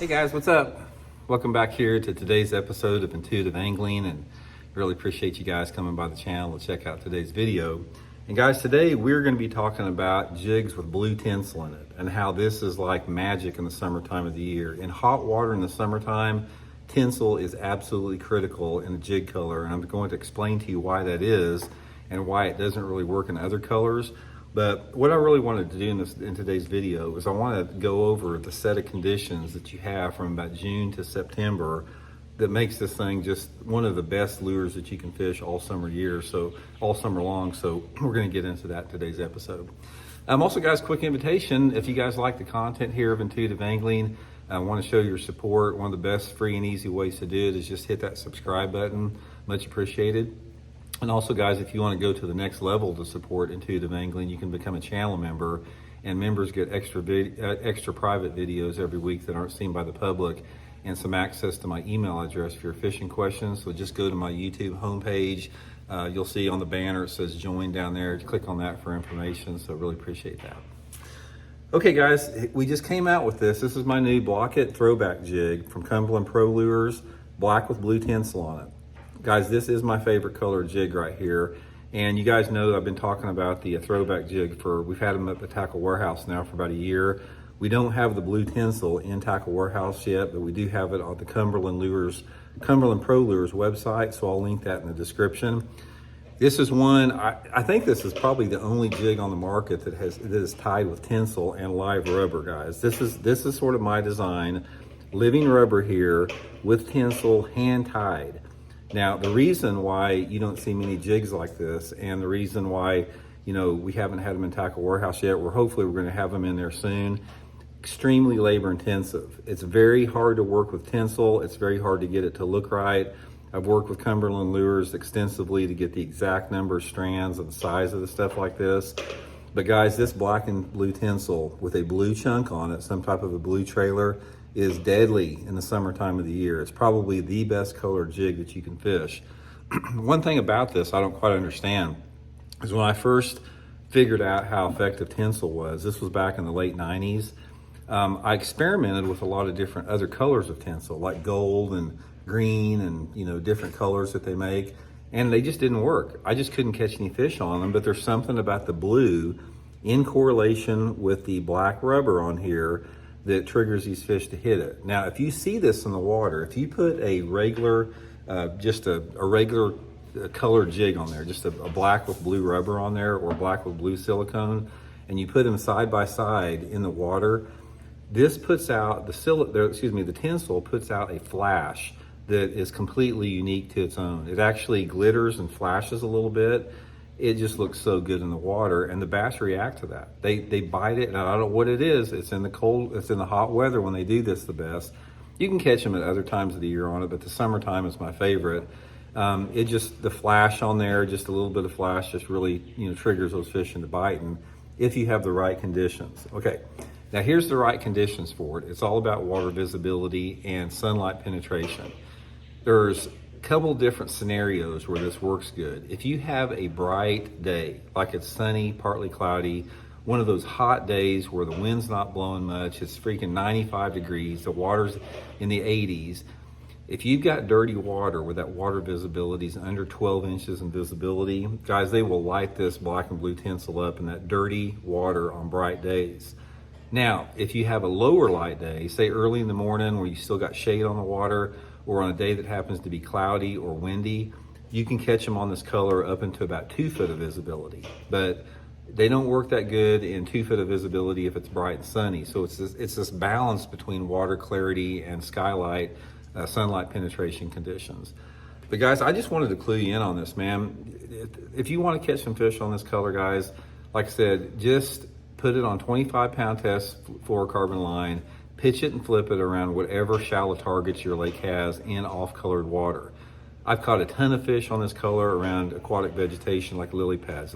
Hey guys, what's up? Welcome back here to today's episode of Intuitive Angling, and really appreciate you guys coming by the channel to check out today's video. And guys, today we're going to be talking about jigs with blue tinsel in it and how this is like magic in the summertime of the year. In hot water in the summertime, tinsel is absolutely critical in a jig color, and I'm going to explain to you why that is and why it doesn't really work in other colors. But what I really wanted to do in today's video is I want to go over the set of conditions that you have from about June to September that makes this thing just one of the best lures that you can fish all summer long. So we're going to get into that in today's episode. Also, guys, quick invitation: if you guys like the content here of Intuitive Angling, I want to show your support. One of the best free and easy ways to do it is just hit that subscribe button. Much appreciated. And also, guys, if you want to go to the next level to support Intuitive Angling, you can become a channel member, and members get extra private videos every week that aren't seen by the public, and some access to my email address for your fishing questions. So just go to my YouTube homepage. You'll see on the banner it says join down there. Click on that for information. So really appreciate that. Okay, guys, we just came out with this. This is my new Blaukat Throwback jig from Cumberland Pro Lures, black with blue tinsel on it. Guys, this is my favorite color jig right here. And you guys know that I've been talking about the throwback jig we've had them at the Tackle Warehouse now for about a year. We don't have the blue tinsel in Tackle Warehouse yet, but we do have it on the Cumberland Pro Lures website, so I'll link that in the description. This is one, I think this is probably the only jig on the market that is tied with tinsel and live rubber, guys. This is sort of my design, living rubber here with tinsel hand tied. Now, the reason why you don't see many jigs like this, and the reason why, we haven't had them in Tackle Warehouse yet, hopefully we're going to have them in there soon, extremely labor intensive. It's very hard to work with tinsel. It's very hard to get it to look right. I've worked with Cumberland Lures extensively to get the exact number of strands and the size of the stuff like this. But guys, this black and blue tinsel with a blue chunk on it, some type of a blue trailer, is deadly in the summertime of the year. It's probably the best colored jig that you can fish. One thing about this I don't quite understand is when I first figured out how effective tinsel was, this was back in the late 90s, I experimented with a lot of different other colors of tinsel, like gold and green and different colors that they make, and they just didn't work. I just couldn't catch any fish on them, but there's something about the blue in correlation with the black rubber on here that triggers these fish to hit it. Now, if you see this in the water, if you put a regular, just a regular colored jig on there, just a black with blue rubber on there or black with blue silicone, and you put them side by side in the water, this puts out, the tinsel puts out a flash that is completely unique to its own. It actually glitters and flashes a little bit. It just looks so good in the water, and the bass react to that. They bite it, and I don't know what it is. It's in the hot weather when they do this the best. You can catch them at other times of the year on it, but the summertime is my favorite. The flash on there, just a little bit of flash, just really triggers those fish into biting if you have the right conditions. Okay, now here's the right conditions for it. It's all about water visibility and sunlight penetration. There's couple different scenarios where this works good. If you have a bright day, like it's sunny, partly cloudy, one of those hot days where the wind's not blowing much, it's freaking 95 degrees, the water's in the 80s. If you've got dirty water where that water visibility is under 12 inches in visibility, guys, they will light this black and blue tinsel up in that dirty water on bright days. Now, if you have a lower light day, say early in the morning where you still got shade on the water, or on a day that happens to be cloudy or windy, you can catch them on this color up into about 2 foot of visibility. But they don't work that good in 2 foot of visibility if it's bright and sunny. So it's this balance between water clarity and skylight, sunlight penetration conditions. But guys, I just wanted to clue you in on this, man. If you want to catch some fish on this color, guys, like I said, just put it on 25-pound test fluorocarbon line, pitch it and flip it around whatever shallow targets your lake has in off-colored water. I've caught a ton of fish on this color around aquatic vegetation like lily pads,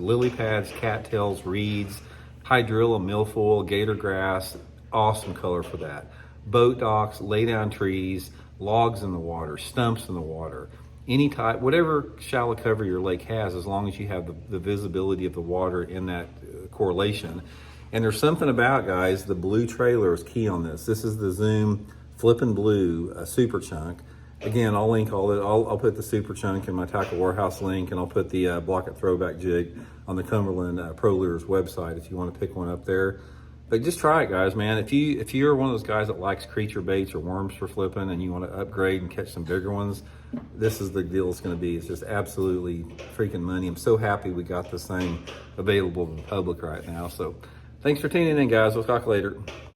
cattails, reeds, hydrilla, milfoil, gator grass, awesome color for that. Boat docks, lay down trees, logs in the water, stumps in the water, any type, whatever shallow cover your lake has, as long as you have the visibility of the water in that correlation. And there's something about, guys, the blue trailer is key on this. This is the Zoom Flippin' Blue Super Chunk. Again, I'll link all that. I'll put the Super Chunk in my Tackle Warehouse link, and I'll put the Blaukat Throwback jig on the Cumberland Pro Lures website if you want to pick one up there. But just try it, guys, man. If you're one of those guys that likes creature baits or worms for flipping and you want to upgrade and catch some bigger ones, this is the deal it's going to be. It's just absolutely freaking money. I'm so happy we got this thing available to the public right now. So thanks for tuning in, guys. We'll talk later.